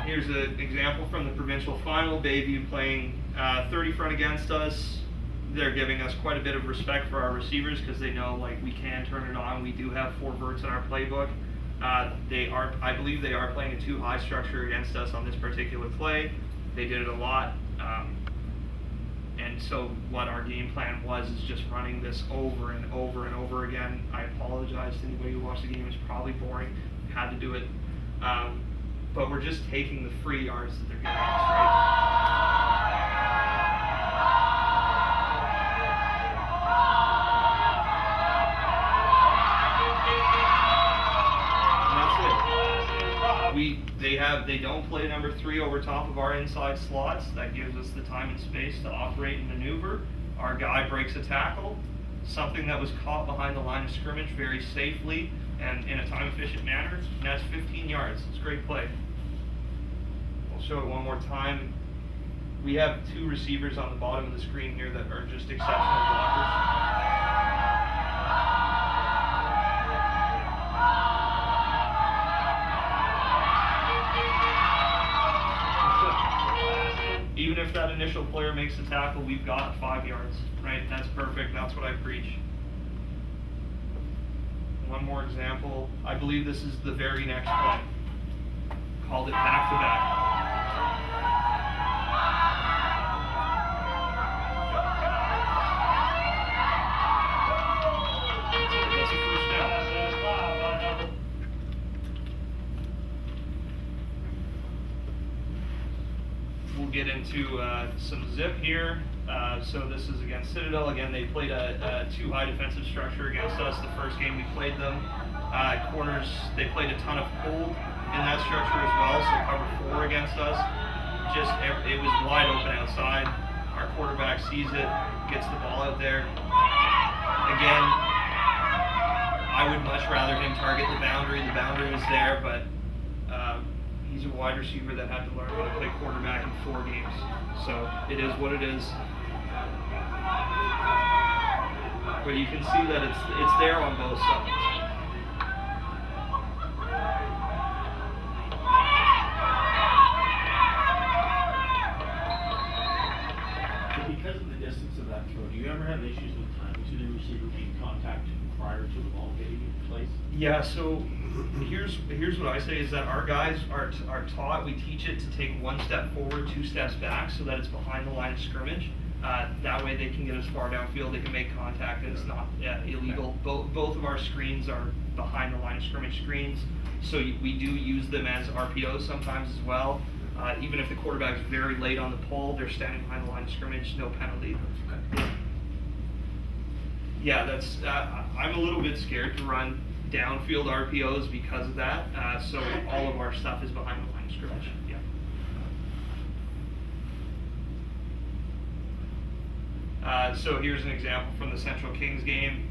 Here's an example from the provincial final. Bayview playing 30 front against us. They're giving us quite a bit of respect for our receivers because they know like we can turn it on. We do have 4 verts in our playbook. I believe they are playing a 2 high structure against us on this particular play. They did it a lot. And so what our game plan was is just running this over and over and over again. I apologize to anybody who watched the game. It's probably boring. Had to do it. But we're just taking the free yards that they're giving us, right? They don't play number 3 over top of our inside slots. That gives us the time and space to operate and maneuver. Our guy breaks a tackle, something that was caught behind the line of scrimmage very safely and in a time-efficient manner, and that's 15 yards. It's a great play. We'll show it one more time. We have 2 receivers on the bottom of the screen here that are just exceptional blockers. Even if that initial player makes the tackle, we've got 5 yards, right? That's perfect. That's what I preach. One more example. I believe this is the very next play. Called it back to back. That's a first down. We'll get into some zip here. So this is against Citadel. Again, they played a 2 high defensive structure against us the first game we played them. Corners, they played a ton of hold in that structure as well, so cover 4 against us. It was wide open outside. Our quarterback sees it, gets the ball out there. Again, I would much rather him target the boundary. The boundary was there, but he's a wide receiver that had to learn how to play quarterback in 4 games. So it is what it is. But you can see that it's there on both sides. Because of the distance of that throw, do you ever have issues with timing to the receiver being contacted prior to the ball getting in place? Yeah, so here's what I say is that our guys are taught, we teach it to take 1 step forward, 2 steps back so that it's behind the line of scrimmage. That way they can get as far downfield, they can make contact, and it's not illegal. Both of our screens are behind the line of scrimmage screens, so we do use them as RPOs sometimes as well. Even if the quarterback's very late on the pull, they're standing behind the line of scrimmage, no penalty. Yeah, that's. I'm a little bit scared to run downfield RPOs because of that. So all of our stuff is behind the line of scrimmage. Yeah. So here's an example from the Central Kings game.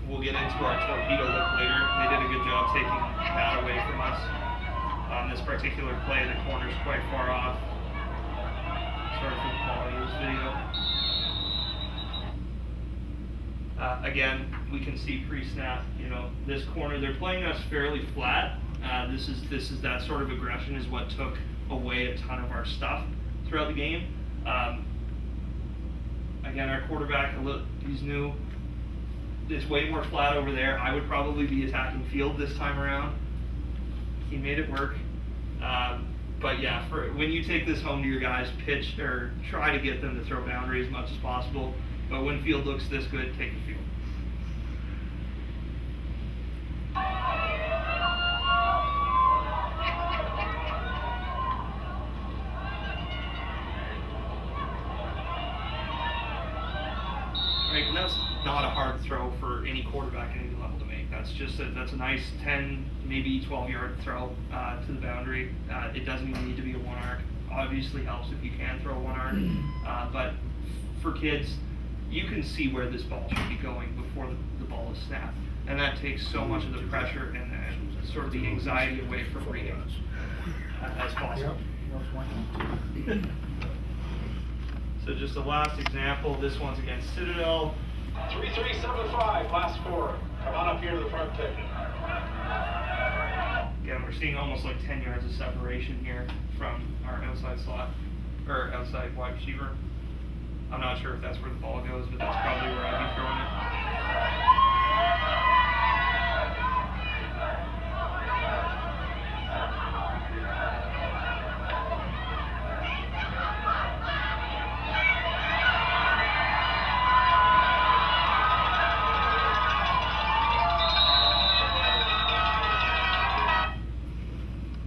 We'll get into our torpedo look later. They did a good job taking that away from us. On this particular play, the corner's quite far off. Sorry for the quality of this video. Again, we can see pre-snap, this corner, they're playing us fairly flat. This is that sort of aggression is what took away a ton of our stuff throughout the game. Again, our quarterback, he's new. It's way more flat over there. I would probably be attacking field this time around. He made it work. But yeah, when you take this home to your guys, pitch or try to get them to throw boundary as much as possible. But when field looks this good, take the field. Right, and that's not a hard throw for any quarterback at any level to make. That's just that's a nice 10, maybe 12-yard throw to the boundary. It doesn't even need to be a 1-arc. Obviously helps if you can throw a 1-arc. But for kids, you can see where this ball should be going before the ball is snapped. And that takes so much of the pressure and sort of the anxiety away from reading as possible. So just the last example, this one's against Citadel. 3375, last 4. Come on up here to the front pick. Again, we're seeing almost like 10 yards of separation here from our outside slot, or outside wide receiver. I'm not sure if that's where the ball goes, but that's probably where I'd be throwing it.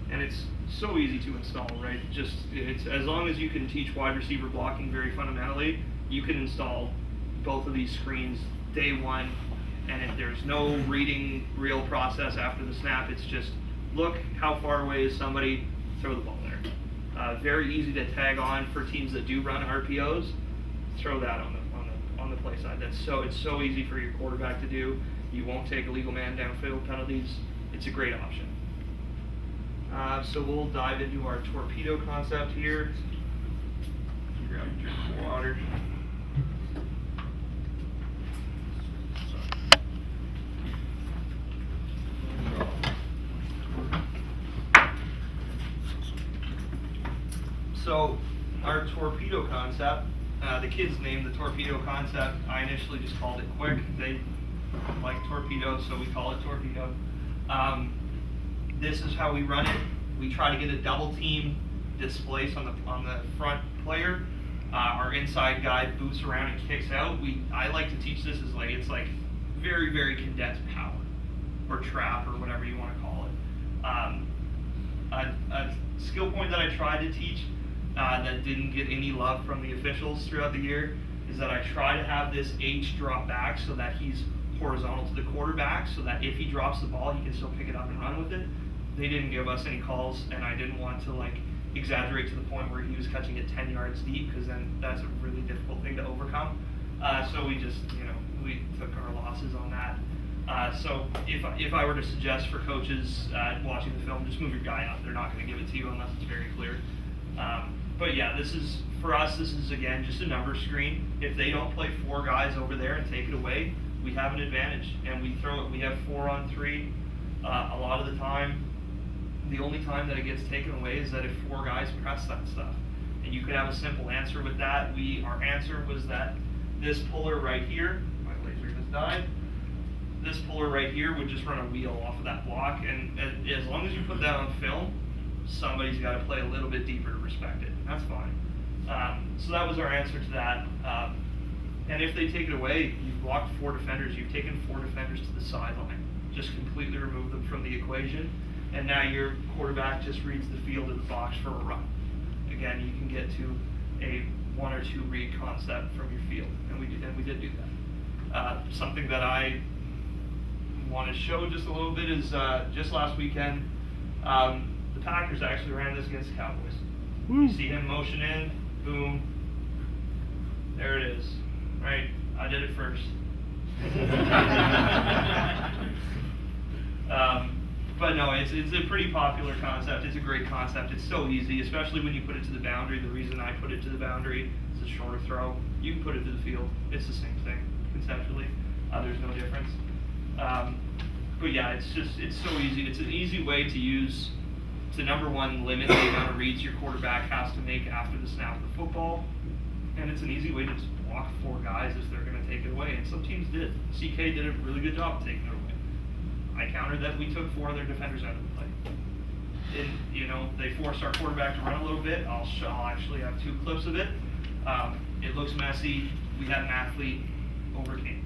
And it's so easy to install, right? It's as long as you can teach wide receiver blocking very fundamentally, you can install both of these screens day one, and if there's no reading real process after the snap, it's just look how far away is somebody, throw the ball there. Very easy to tag on for teams that do run RPOs. Throw that on the play side. It's so easy for your quarterback to do. You won't take illegal man downfield penalties. It's a great option. So we'll dive into our torpedo concept here. Grab a drink of water. So our torpedo concept, the kids named the torpedo concept. I initially just called it quick. They like torpedoes, so we call it torpedo. This is how we run it. We try to get a double team displace on the front player. Our inside guy boots around and kicks out. I like to teach this as it's like very, very condensed power or trap or whatever you want to call it. A skill point that I tried to teach that didn't get any love from the officials throughout the year is that I try to have this H drop back so that he's horizontal to the quarterback, so that if he drops the ball, he can still pick it up and run with it. They didn't give us any calls, and I didn't want to exaggerate to the point where he was catching it 10 yards deep, because then that's a really difficult thing to overcome. So we just, we took our losses on that. So if I were to suggest for coaches watching the film, just move your guy out. They're not going to give it to you unless it's very clear. But yeah, for us, this is again just a number screen. If they don't play 4 guys over there and take it away, we have an advantage, and we throw it. We have 4-on-3 a lot of the time. The only time that it gets taken away is that if 4 guys press that stuff. And you could have a simple answer with that. Our answer was that this puller right here, my laser has died, this puller right here would just run a wheel off of that block, and as long as you put that on film, somebody's got to play a little bit deeper to respect it. That's fine. So that was our answer to that. And if they take it away, you've blocked 4 defenders, you've taken 4 defenders to the sideline. Just completely remove them from the equation, and now your quarterback just reads the field in the box for a run. Again, you can get to a 1 or 2 read concept from your field, and we did do that. Something that I want to show just a little bit is just last weekend, the Packers actually ran this against the Cowboys. You see him motion in, boom, there it is. Right, I did it first. But no, it's a pretty popular concept. It's a great concept. It's so easy, especially when you put it to the boundary. The reason I put it to the boundary is a shorter throw. You can put it to the field. It's the same thing conceptually. There's no difference. But yeah, it's so easy. It's an easy way to use to, number one, limit the amount of reads your quarterback has to make after the snap of the football. And it's an easy way to just block 4 guys if they're going to take it away. And some teams did. CK did a really good job of taking it away. I countered that we took 4 of their defenders out of the play. And, they forced our quarterback to run a little bit. I'll actually have 2 clips of it. It looks messy. We had an athlete overcame.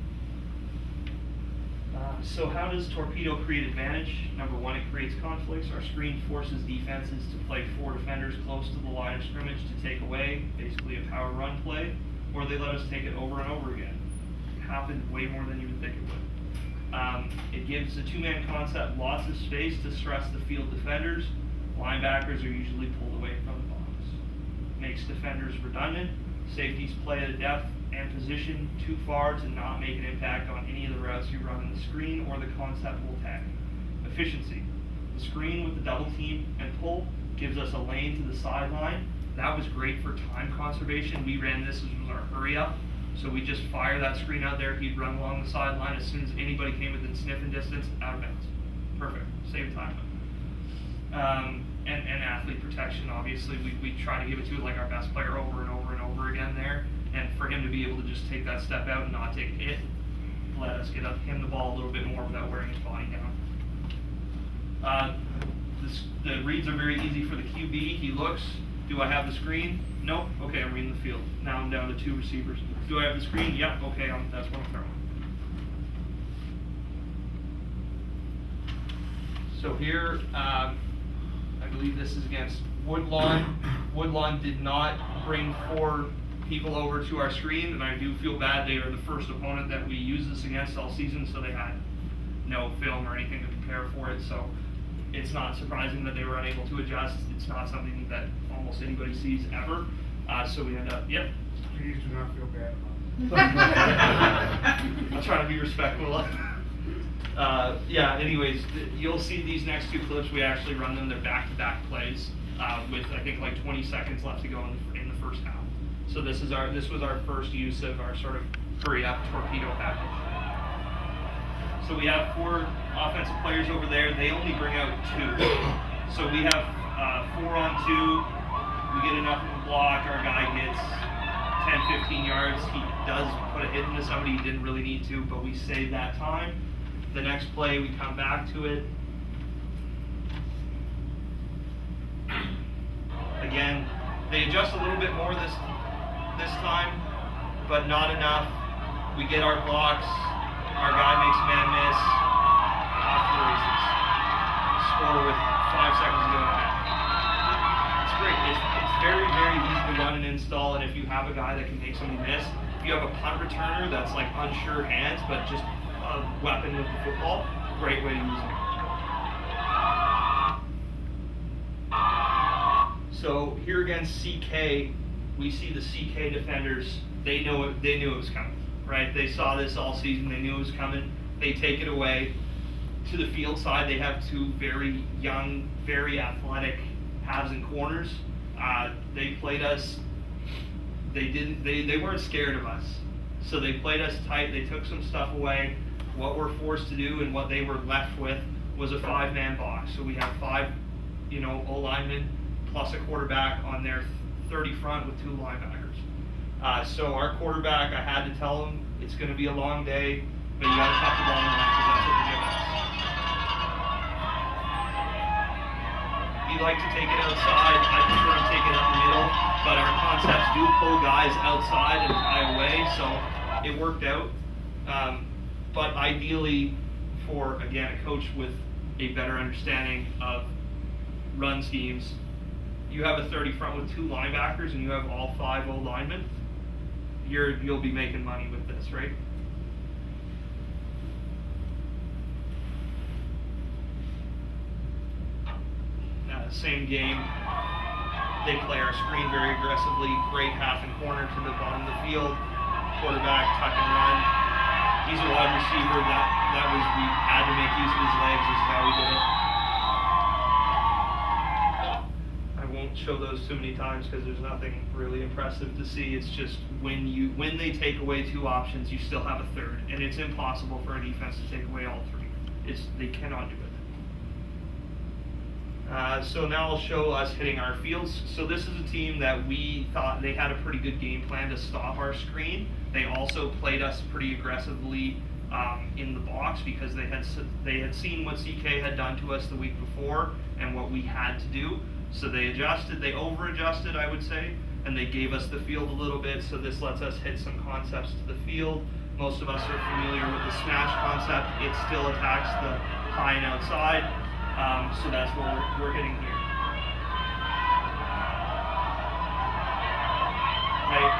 So how does torpedo create advantage? Number one, it creates conflicts. Our screen forces defenses to play 4 defenders close to the line of scrimmage to take away, basically a power run play, or they let us take it over and over again. It happens way more than you would think it would. It gives the 2-man concept lots of space to stress the field defenders. Linebackers are usually pulled away from the box. Makes defenders redundant. Safeties play at a depth and position too far to not make an impact on any of the routes you run in the screen or the concept will tag. Efficiency. The screen with the double team and pull gives us a lane to the sideline. That was great for time conservation. We ran this as our hurry up. So we just fire that screen out there. He'd run along the sideline. As soon as anybody came within sniffing distance, out of bounds. Perfect. Save time. and athlete protection. Obviously, we try to give it to like our best player over and over and over again there, and for him to be able to just take that step out and not take a hit, let us get him the ball a little bit more without wearing his body down. The reads are very easy for the QB. He looks. Do I have the screen? Nope. Okay, I'm reading the field. Now I'm down to 2 receivers. Do I have the screen? Yep. Okay, that's what I'm throwing. So here, I believe this is against Woodlawn. Woodlawn did not bring 4 people over to our screen, and I do feel bad. They are the first opponent that we used this against all season, so they had no film or anything to compare for it. So it's not surprising that they were unable to adjust. It's not something that almost anybody sees ever. So we end up, yep. Please do not feel bad about it. I'll try to be respectful. Yeah, anyways, you'll see these next 2 clips. We actually run them. They're back-to-back plays with, I think, like 20 seconds left to go in the first half. So this was our first use of our sort of hurry-up torpedo package. So we have 4 offensive players over there. They only bring out 2. So we have 4 on 2. We get enough of a block. Our guy gets 10, 15 yards. He does put a hit into somebody he didn't really need to, but we save that time. The next play, we come back to it. Again, they adjust a little bit more this time, but not enough. We get our blocks. Our guy makes a man miss. Off to the races. Score with 5 seconds to go in the half. It's great. It's very, very easy to run and install, and if you have a guy that can make somebody miss, if you have a punt returner that's like unsure hands, but just a weapon with the football, great way to use it. So here against CK, we see the CK defenders. They knew it was coming, right? They saw this all season. They knew it was coming. They take it away. To the field side, they have 2 very young, very athletic halves and corners. They played us. They weren't scared of us. So they played us tight. They took some stuff away. What we're forced to do and what they were left with was a 5-man box. So we have 5, O-linemen plus a quarterback on their 30 front with 2 linebackers. So our quarterback, I had to tell him it's going to be a long day, but you got to cut the ball in line because that's what they're giving us. He liked to take it outside. I prefer to take it up the middle, but our concepts do pull guys outside and high away, so it worked out. But ideally, for, again, a coach with a better understanding of run schemes, you have a 30 front with 2 linebackers and you have all 5 O linemen, you'll be making money with this, right? Same game, they play our screen very aggressively, great half and corner to the bottom of the field, quarterback, tuck and run. He's a wide receiver. That was, we had to make use of his legs. This is how we did it. I won't show those too many times because there's nothing really impressive to see. It's just when they take away 2 options, you still have a third, and it's impossible for a defense to take away all 3. They cannot do it. So now I'll show us hitting our fields. So this is a team that we thought they had a pretty good game plan to stop our screen. They also played us pretty aggressively in the box because they had seen what CK had done to us the week before and what we had to do. So they adjusted, they over-adjusted, I would say, and they gave us the field a little bit. So this lets us hit some concepts to the field. Most of us are familiar with the smash concept. It still attacks the high and outside. So that's what we're hitting here. Right?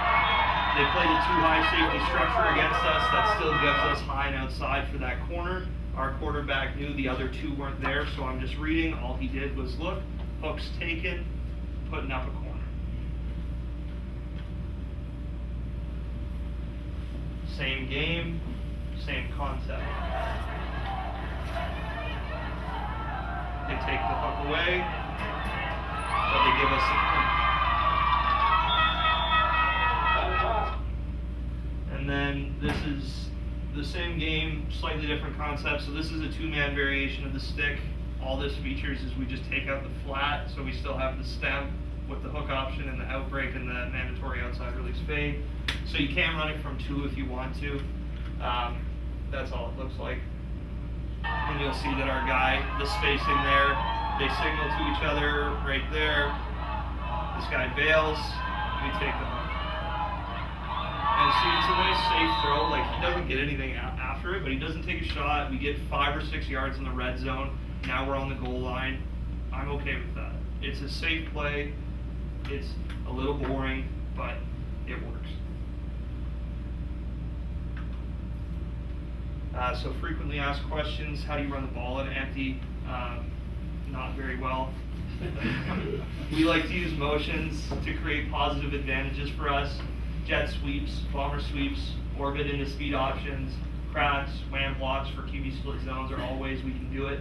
They played a 2 high safety structure against us. That still gives us high and outside for that corner. Our quarterback knew the other 2 weren't there, so I'm just reading. All he did was look, hooks taken, putting up a corner. Same game, same concept. They take the hook away, but they give us some. And then this is the same game, slightly different concept. So this is a 2-man variation of the stick. all this features is we just take out the flat, so we still have the stem with the hook option and the outbreak and the mandatory outside release fade. So you can run it from 2 if you want to. That's all it looks like. And you'll see that our guy, the spacing there, they signal to each other right there. This guy bails, we take the hook. And see, it's a nice safe throw. Like, he doesn't get anything after it, but he doesn't take a shot. We get 5 or 6 yards in the red zone. Now we're on the goal line. I'm okay with that. It's a safe play. It's a little boring, but it works. So frequently asked questions, how do you run the ball at empty? Not very well. We like to use motions to create positive advantages for us. Jet sweeps, bomber sweeps, orbit into speed options, cracks, wham blocks for QB split zones are all ways we can do it.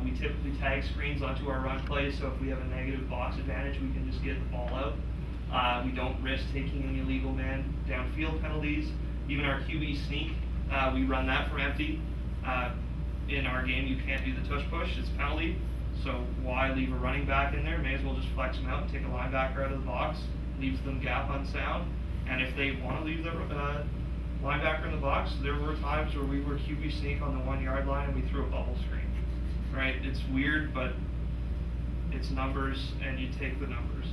We typically tag screens onto our run plays, so if we have a negative box advantage, we can just get the ball out. We don't risk taking any illegal man downfield penalties. Even our QB sneak, we run that from empty. In our game, you can't do the tush push, it's a penalty. So why leave a running back in there? May as well just flex them out and take a linebacker out of the box, leaves them gap unsound. And if they want to leave the linebacker in the box, there were times where we were QB sneak on the 1 yard line and we threw a bubble screen. Right? It's weird, but it's numbers and you take the numbers.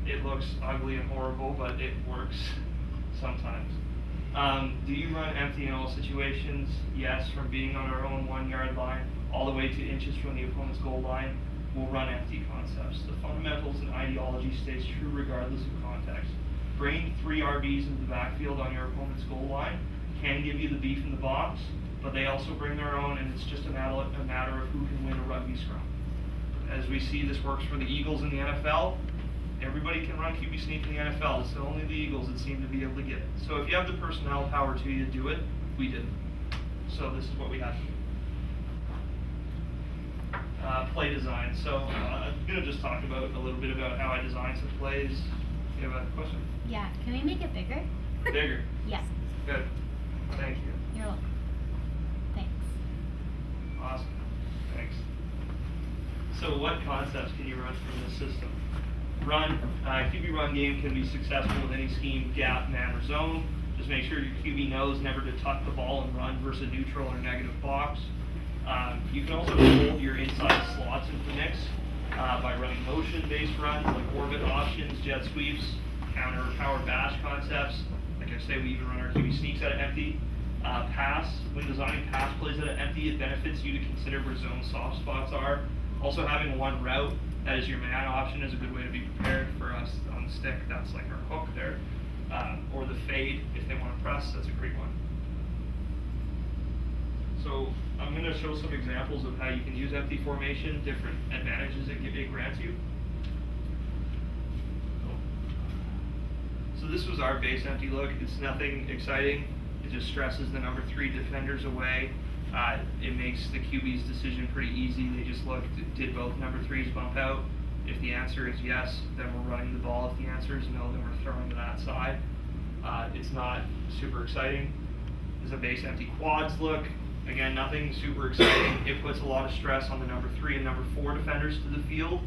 It looks ugly and horrible, but it works sometimes. Do you run empty in all situations? Yes, from being on our own 1 yard line all the way to inches from the opponent's goal line, we'll run empty concepts. The fundamentals and ideology stays true regardless of context. Bringing 3 RBs into the backfield on your opponent's goal line can give you the beef in the box, but they also bring their own, and it's just a matter of who can win a rugby scrum. As we see, this works for the Eagles in the NFL. Everybody can run QB sneak in the NFL. It's only the Eagles that seem to be able to get it. So if you have the personnel power to you to do it, we did. So this is what we had to do. Play design. So I'm going to just talk about a little bit about how I design some plays. You have a question? Yeah, can we make it bigger? Bigger? Yes. Good. Thank you. You're welcome. Thanks. Awesome. Thanks. So what concepts can you run from this system? QB run game can be successful with any scheme, gap, man, or zone. Just make sure your QB knows never to tuck the ball and run versus a neutral or negative box. You can also hold your inside slots into the mix by running motion-based runs like orbit options, jet sweeps, counter or power bash concepts. Like I say, we even run our QB sneaks at empty. Pass, when designing pass plays at empty, it benefits you to consider where zone soft spots are. Also having one route that is your man option is a good way to be prepared. For us on the stick, that's like our hook there. Or the fade, if they want to press, that's a great one. So I'm going to show some examples of how you can use empty formation, different advantages it grants you. So this was our base empty look. It's nothing exciting. It just stresses the number 3 defenders away. It makes the QB's decision pretty easy. They just look, did both number 3s bump out? If the answer is yes, then we're running the ball. If the answer is no, then we're throwing to that side. It's not super exciting. There's a base empty quads look. Again, nothing super exciting. It puts a lot of stress on the number 3 and number 4 defenders to the field.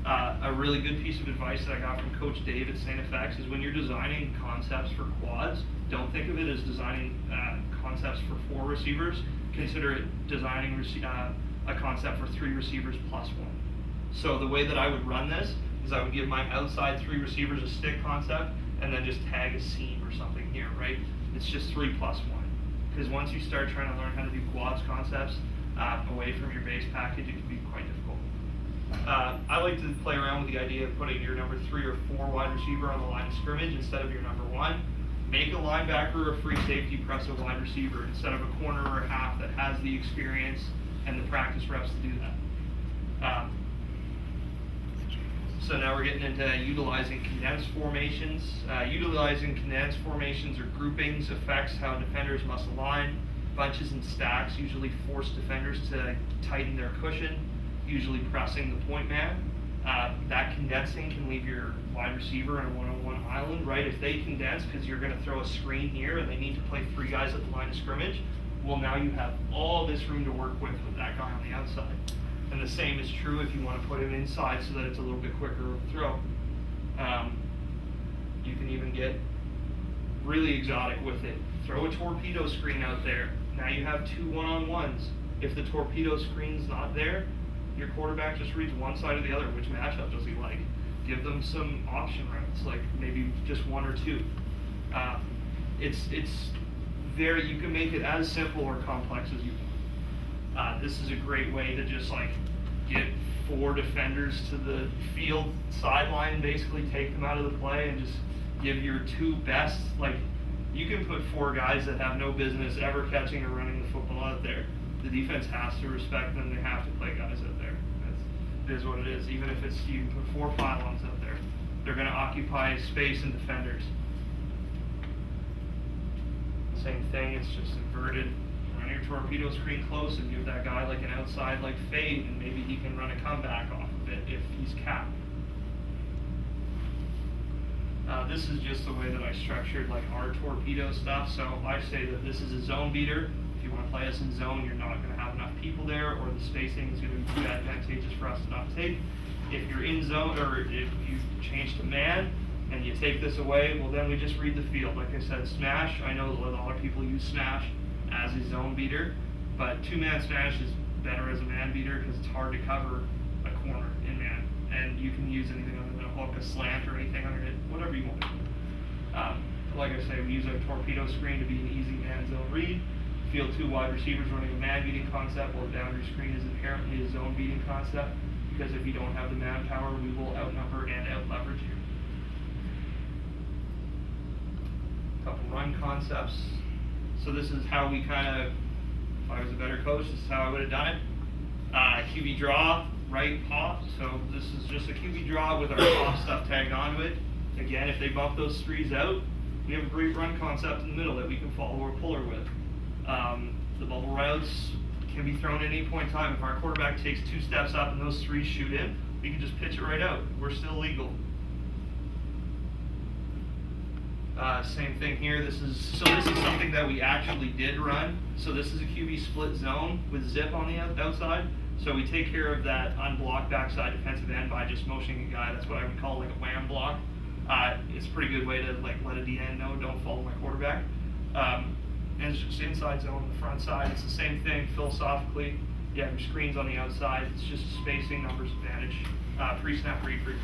A really good piece of advice that I got from Coach Dave at St. FX is when you're designing concepts for quads, don't think of it as designing concepts for 4 receivers. Consider it designing a concept for 3 receivers plus 1. So the way that I would run this is I would give my outside 3 receivers a stick concept and then just tag a seam or something here, right? It's just 3 plus 1. Because once you start trying to learn how to do quads concepts away from your base package, it can be quite difficult. I like to play around with the idea of putting your number 3 or 4 wide receiver on the line of scrimmage instead of your number 1. Make a linebacker or a free safety press a wide receiver instead of a corner or a half that has the experience and the practice reps to do that. So now we're getting into utilizing condensed formations. Utilizing condensed formations or groupings affects how defenders must align. Bunches and stacks usually force defenders to tighten their cushion, usually pressing the point man. That condensing can leave your wide receiver in a one-on-one island, right? If they condense because you're going to throw a screen here and they need to play 3 guys at the line of scrimmage, Well, now you have all this room to work with that guy on the outside. And the same is true if you want to put him inside so that it's a little bit quicker of a throw. You can even get really exotic with it. Throw a torpedo screen out there. Now you have 2 one-on-ones. If the torpedo screen's not there, your quarterback just reads one side or the other. Which matchup does he like? Give them some option routes, like maybe just 1 or 2. It's very, you can make it as simple or complex as you want. This is a great way to just like get 4 defenders to the field sideline, basically take them out of the play and just give your 2 best, like you can put 4 guys that have no business ever catching or running the football out there. The defense has to respect them. They have to play guys out there. It is what it is. Even if it's, you can put 4 pylons out there, they're going to occupy space and defenders. Same thing, it's just inverted. Run your torpedo screen close and give that guy like an outside like fade, and maybe he can run a comeback off of it if he's capped. This is just the way that I structured like our torpedo stuff. So I say that this is a zone beater. If you want to play us in zone, you're not going to have enough people there, or the spacing is going to be too advantageous for us to not take. If you're in zone, or if you change to man and you take this away, well then we just read the field. Like I said, smash. I know a lot of people use smash as a zone beater, but 2-man smash is better as a man beater because it's hard to cover a corner in man, and you can use anything other than a hook, a slant, or anything under it, whatever you want to do. Like I say, we use our torpedo screen to be an easy man zone read. Field 2 wide receivers running a man beating concept, while the boundary screen is inherently a zone beating concept, because if you don't have the manpower, we will outnumber and out leverage you. Couple run concepts. So this is how we kind of, if I was a better coach, this is how I would have done it. QB draw, right pop. So this is just a QB draw with our pop stuff tagged onto it. Again, if they bump those 3s out, we have a great run concept in the middle that we can follow or puller with. The bubble routes can be thrown at any point in time. If our quarterback takes 2 steps up and those 3 shoot in, we can just pitch it right out. We're still legal. Same thing here. This is something that we actually did run. So this is a QB split zone with zip on the outside. So we take care of that unblocked backside defensive end by just motioning a guy. That's what I would call like a wham block. It's a pretty good way to like let a DN know don't follow my quarterback. And it's just inside zone on the front side. It's the same thing philosophically. You have your screens on the outside. It's just spacing, numbers advantage. Pre-snap read free.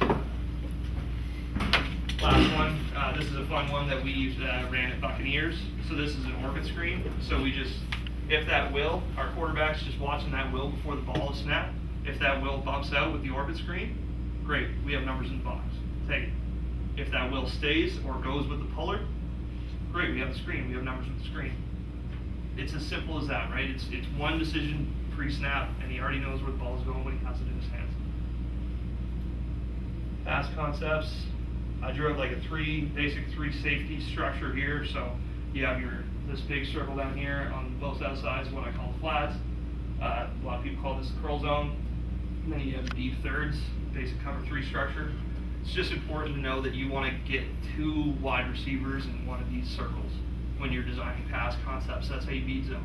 Last one. This is a fun one that we used, ran at Buccaneers. So this is an orbit screen. So we just, if that will, our quarterback's just watching that will before the ball is snapped. If that will bumps out with the orbit screen, great. We have numbers in the box. Take it. If that will stays or goes with the puller, great. We have the screen. We have numbers with the screen. It's as simple as that, right? It's one decision pre-snap, and he already knows where the ball is going when he has it in his hands. Pass concepts. I drew up like a basic three safety structure here. So you have this big circle down here on both outsides, what I call flats. A lot of people call this the curl zone. And then you have deep thirds, basic cover 3 structure. It's just important to know that you want to get 2 wide receivers in one of these circles when you're designing pass concepts. That's how you beat zone.